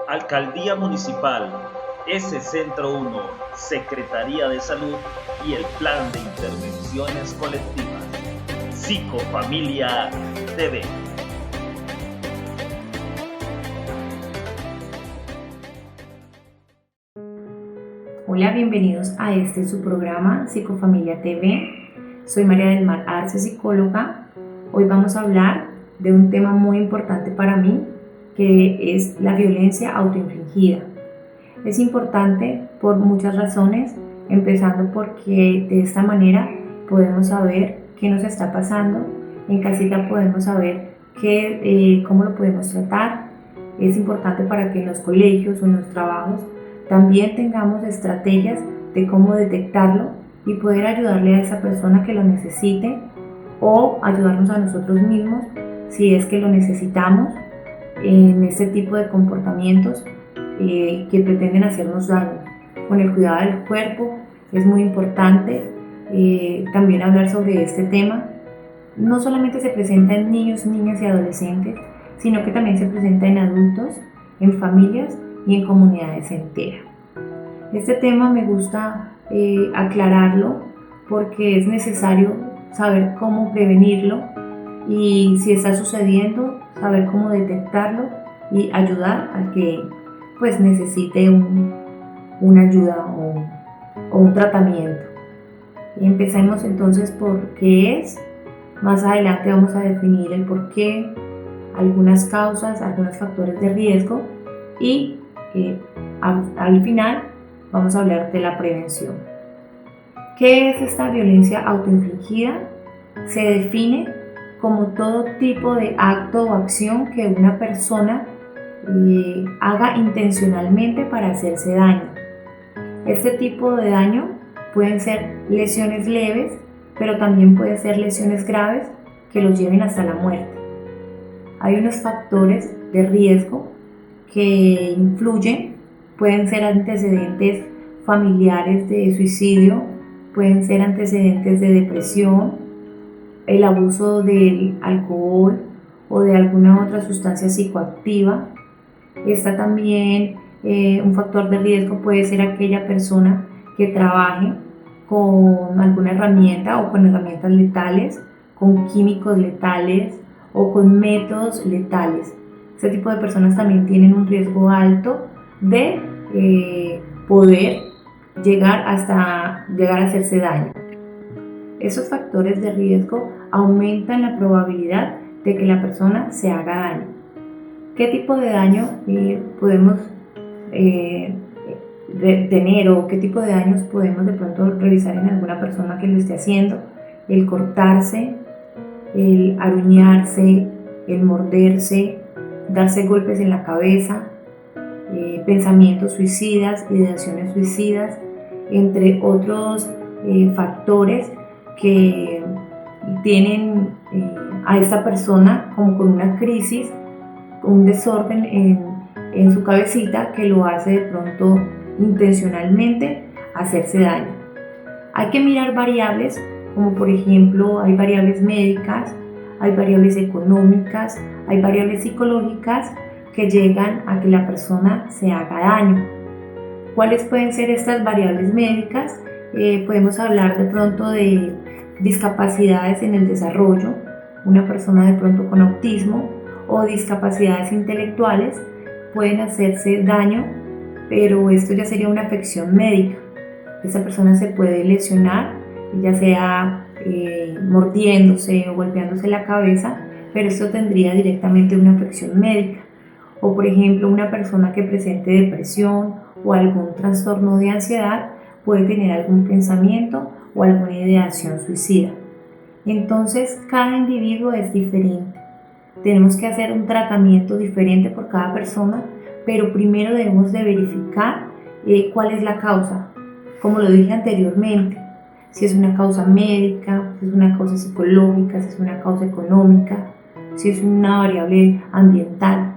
Alcaldía Municipal, S-Centro 1, Secretaría de Salud y el Plan de Intervenciones Colectivas. Psicofamilia TV. Hola, bienvenidos a su programa Psicofamilia TV. Soy María del Mar Arce, psicóloga. Hoy vamos a hablar de un tema muy importante para mí, que es la violencia autoinfligida. Es importante por muchas razones, empezando porque de esta manera podemos saber qué nos está pasando. En casita podemos saber cómo lo podemos tratar. Es importante para que en los colegios o en los trabajos también tengamos estrategias de cómo detectarlo y poder ayudarle a esa persona que lo necesite o ayudarnos a nosotros mismos si es que lo necesitamos en este tipo de comportamientos que pretenden hacernos daño. Con el cuidado del cuerpo es muy importante también hablar sobre este tema. No solamente se presenta en niños, niñas y adolescentes, sino que también se presenta en adultos, en familias y en comunidades enteras. Este tema me gusta aclararlo porque es necesario saber cómo prevenirlo y si está sucediendo, saber cómo detectarlo y ayudar al que pues necesite una ayuda o un tratamiento. Empecemos entonces por qué es. Más adelante vamos a definir el por qué, algunas causas, algunos factores de riesgo y al final vamos a hablar de la prevención. ¿Qué es esta violencia autoinfligida? Se define como todo tipo de acto o acción que una persona haga intencionalmente para hacerse daño. Este tipo de daño pueden ser lesiones leves, pero también pueden ser lesiones graves que los lleven hasta la muerte. Hay unos factores de riesgo que influyen, pueden ser antecedentes familiares de suicidio, pueden ser antecedentes de depresión, el abuso del alcohol o de alguna otra sustancia psicoactiva. Está también un factor de riesgo, puede ser aquella persona que trabaje con alguna herramienta o con herramientas letales, con químicos letales o con métodos letales. Este tipo de personas también tienen un riesgo alto de poder llegar a hacerse daño. Esos factores de riesgo aumentan la probabilidad de que la persona se haga daño. ¿Qué tipo de daño podemos tener o qué tipo de daños podemos de pronto realizar en alguna persona que lo esté haciendo? El cortarse, el aruñarse, el morderse, darse golpes en la cabeza, pensamientos suicidas, ideaciones suicidas, entre otros factores que tienen a esta persona como con una crisis, un desorden en su cabecita que lo hace de pronto intencionalmente hacerse daño. Hay que mirar variables, como por ejemplo hay variables médicas, hay variables económicas, hay variables psicológicas que llegan a que la persona se haga daño. ¿Cuáles pueden ser estas variables médicas? Podemos hablar de pronto de discapacidades en el desarrollo, una persona de pronto con autismo o discapacidades intelectuales pueden hacerse daño, pero esto ya sería una afección médica. Esa persona se puede lesionar, ya sea mordiéndose o golpeándose la cabeza, pero esto tendría directamente una afección médica. O por ejemplo, una persona que presente depresión o algún trastorno de ansiedad puede tener algún pensamiento o alguna ideación suicida. Entonces, cada individuo es diferente. Tenemos que hacer un tratamiento diferente por cada persona, pero primero debemos de verificar cuál es la causa. Como lo dije anteriormente, si es una causa médica, si es una causa psicológica, si es una causa económica, si es una variable ambiental.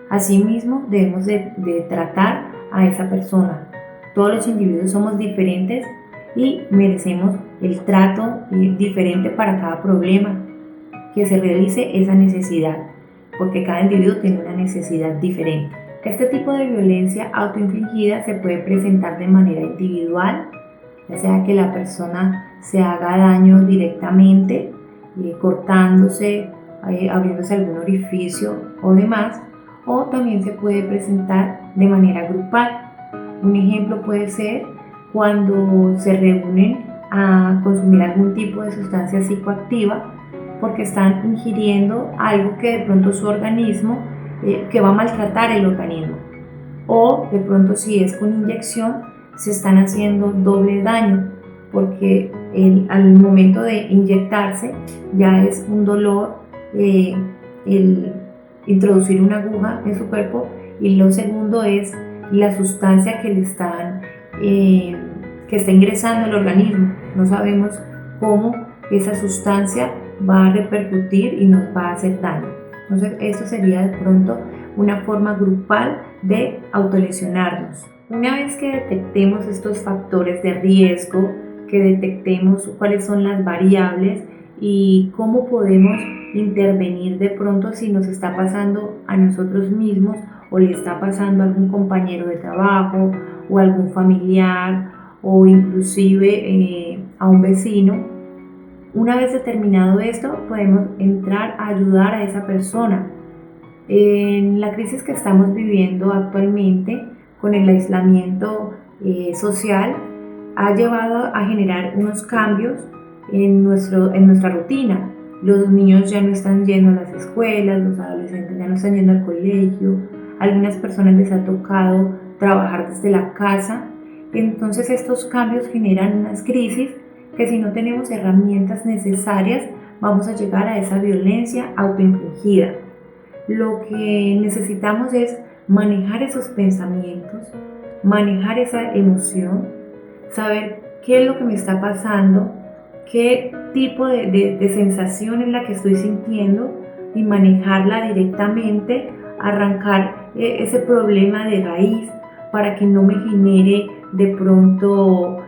Asimismo, debemos de tratar a esa persona. Todos los individuos somos diferentes y merecemos el trato diferente para cada problema, que se realice esa necesidad, porque cada individuo tiene una necesidad diferente. Este tipo de violencia autoinfligida se puede presentar de manera individual, ya sea que la persona se haga daño directamente, cortándose, abriéndose algún orificio o demás, o también se puede presentar de manera grupal. Un ejemplo puede ser cuando se reúnen a consumir algún tipo de sustancia psicoactiva porque están ingiriendo algo que de pronto su organismo, que va a maltratar el organismo, o de pronto si es con inyección se están haciendo doble daño porque al momento de inyectarse ya es un dolor el introducir una aguja en su cuerpo, y lo segundo es la sustancia que está ingresando al organismo. No sabemos cómo esa sustancia va a repercutir y nos va a hacer daño. Entonces esto sería de pronto una forma grupal de autolesionarnos. Una vez que detectemos estos factores de riesgo, que detectemos cuáles son las variables y cómo podemos intervenir de pronto si nos está pasando a nosotros mismos o le está pasando a algún compañero de trabajo o a algún familiar o inclusive a un vecino. Una vez determinado esto, podemos entrar a ayudar a esa persona. En la crisis que estamos viviendo actualmente con el aislamiento social ha llevado a generar unos cambios en nuestra rutina. Los niños ya no están yendo a las escuelas, los adolescentes ya no están yendo al colegio, a algunas personas les ha tocado trabajar desde la casa. Entonces estos cambios generan unas crisis que si no tenemos herramientas necesarias vamos a llegar a esa violencia autoinfligida. Lo que necesitamos es manejar esos pensamientos, manejar esa emoción, saber qué es lo que me está pasando, qué tipo de sensación es la que estoy sintiendo y manejarla directamente, arrancar ese problema de raíz para que no me genere de pronto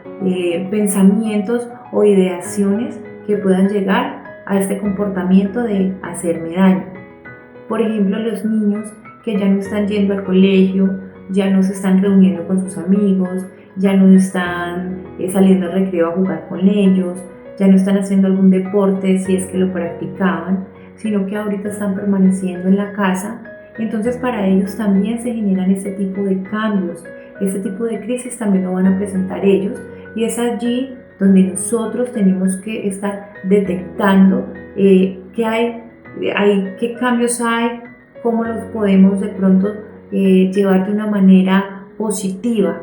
pensamientos o ideaciones que puedan llegar a este comportamiento de hacerme daño. Por ejemplo, los niños que ya no están yendo al colegio, ya no se están reuniendo con sus amigos, ya no están saliendo al recreo a jugar con ellos, ya no están haciendo algún deporte si es que lo practicaban, sino que ahorita están permaneciendo en la casa. Entonces para ellos también se generan este tipo de cambios, este tipo de crisis también lo van a presentar ellos, y es allí donde nosotros tenemos que estar detectando qué cambios hay, cómo los podemos de pronto llevar de una manera positiva.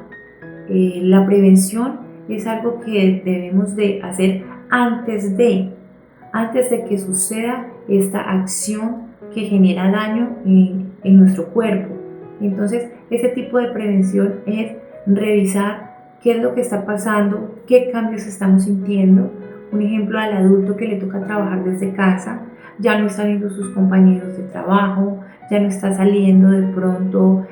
La prevención es algo que debemos de hacer antes de que suceda esta acción que genera daño en nuestro cuerpo. Entonces, ese tipo de prevención es revisar qué es lo que está pasando, qué cambios estamos sintiendo. Un ejemplo, al adulto que le toca trabajar desde casa, ya no están viendo sus compañeros de trabajo, ya no está saliendo de pronto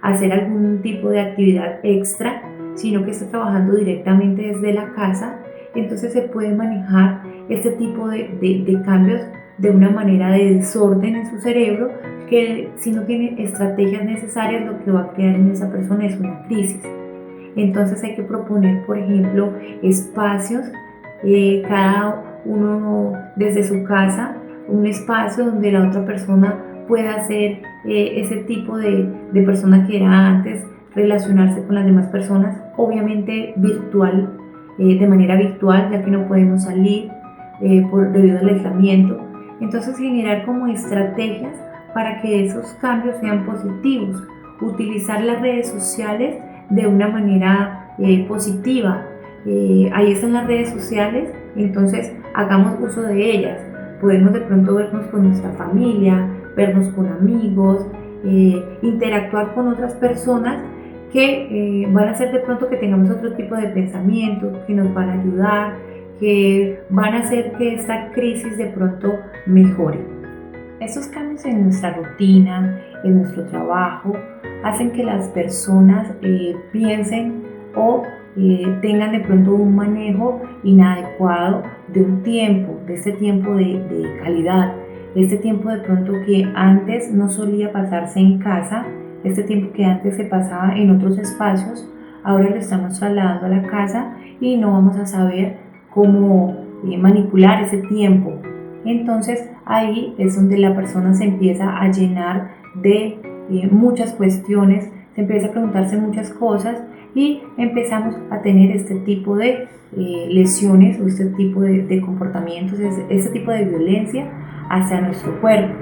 a hacer algún tipo de actividad extra, sino que está trabajando directamente desde la casa. Entonces se puede manejar este tipo de cambios de una manera de desorden en su cerebro, que si no tiene estrategias necesarias lo que va a crear en esa persona es una crisis. Entonces hay que proponer, por ejemplo, espacios, cada uno desde su casa, un espacio donde la otra persona pueda ser ese tipo de persona que era antes, relacionarse con las demás personas, obviamente virtual, de manera virtual, ya que no podemos salir debido al aislamiento. Entonces generar como estrategias para que esos cambios sean positivos, utilizar las redes sociales de una manera positiva. Ahí están las redes sociales, entonces hagamos uso de ellas. Podemos de pronto vernos con nuestra familia, vernos con amigos, interactuar con otras personas que van a hacer de pronto que tengamos otro tipo de pensamientos, que nos van a ayudar, que van a hacer que esta crisis de pronto mejore. Estos cambios en nuestra rutina, en nuestro trabajo, hacen que las personas piensen o tengan de pronto un manejo inadecuado de un tiempo, de este tiempo de calidad, este tiempo de pronto que antes no solía pasarse en casa, este tiempo que antes se pasaba en otros espacios, ahora lo estamos trasladando a la casa y no vamos a saber cómo manipular ese tiempo. Entonces ahí es donde la persona se empieza a llenar de muchas cuestiones, se empieza a preguntarse muchas cosas y empezamos a tener este tipo de lesiones o este tipo de comportamientos, este tipo de violencia hacia nuestro cuerpo.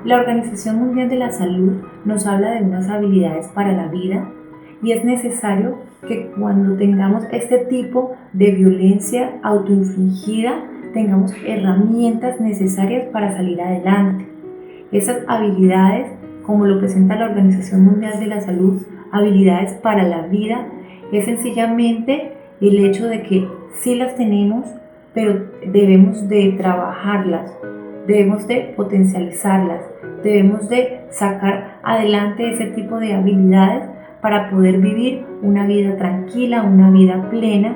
La Organización Mundial de la Salud nos habla de unas habilidades para la vida y es necesario que cuando tengamos este tipo de violencia autoinfligida tengamos herramientas necesarias para salir adelante. Esas habilidades, como lo presenta la Organización Mundial de la Salud, habilidades para la vida, es sencillamente el hecho de que sí las tenemos, pero debemos de trabajarlas, debemos de potencializarlas, debemos de sacar adelante ese tipo de habilidades para poder vivir una vida tranquila, una vida plena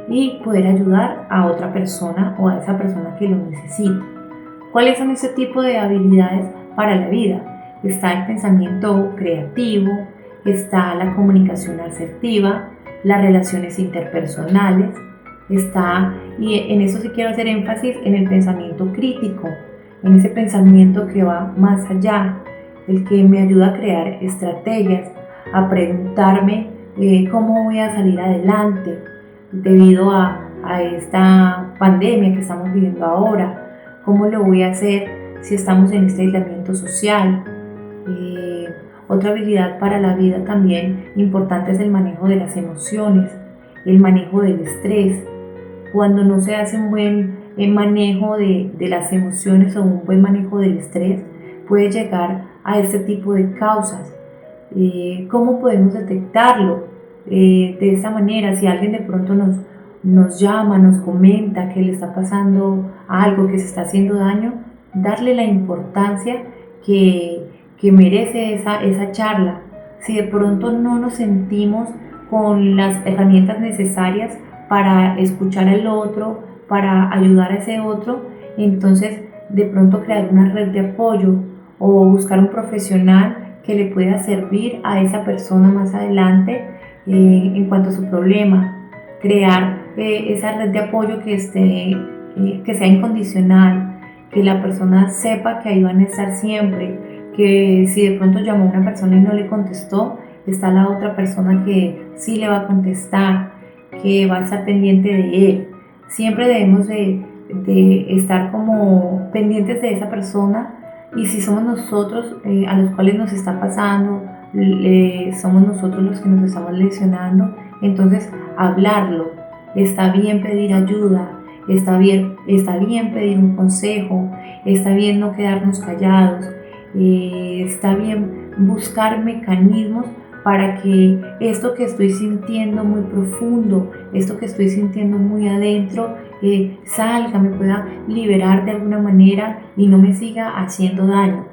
y poder ayudar a otra persona o a esa persona que lo necesita. ¿Cuáles son ese tipo de habilidades para la vida? Está el pensamiento creativo, está la comunicación asertiva, las relaciones interpersonales, está, y en eso sí quiero hacer énfasis, en el pensamiento crítico, en ese pensamiento que va más allá, el que me ayuda a crear estrategias, a preguntarme cómo voy a salir adelante debido a esta pandemia que estamos viviendo ahora, cómo lo voy a hacer si estamos en este aislamiento social. Otra habilidad para la vida también importante es el manejo de las emociones, el manejo del estrés. Cuando no se hace un buen manejo de las emociones o un buen manejo del estrés, puede llegar a este tipo de causas. ¿Cómo podemos detectarlo? De esta manera, si alguien de pronto nos llama, nos comenta que le está pasando algo, que se está haciendo daño, darle la importancia que merece esa charla. Si de pronto no nos sentimos con las herramientas necesarias para escuchar al otro, para ayudar a ese otro, entonces de pronto crear una red de apoyo o buscar un profesional que le pueda servir a esa persona más adelante en cuanto a su problema, crear esa red de apoyo que sea incondicional, que la persona sepa que ahí van a estar siempre, que si de pronto llamó a una persona y no le contestó, está la otra persona que sí le va a contestar, que va a estar pendiente de él. Siempre debemos de estar como pendientes de esa persona, y si somos nosotros a los cuales nos está pasando, somos nosotros los que nos estamos lesionando, entonces hablarlo. Está bien pedir ayuda, está bien pedir un consejo, está bien no quedarnos callados, está bien buscar mecanismos para que esto que estoy sintiendo muy profundo, esto que estoy sintiendo muy adentro, salga, me pueda liberar de alguna manera y no me siga haciendo daño.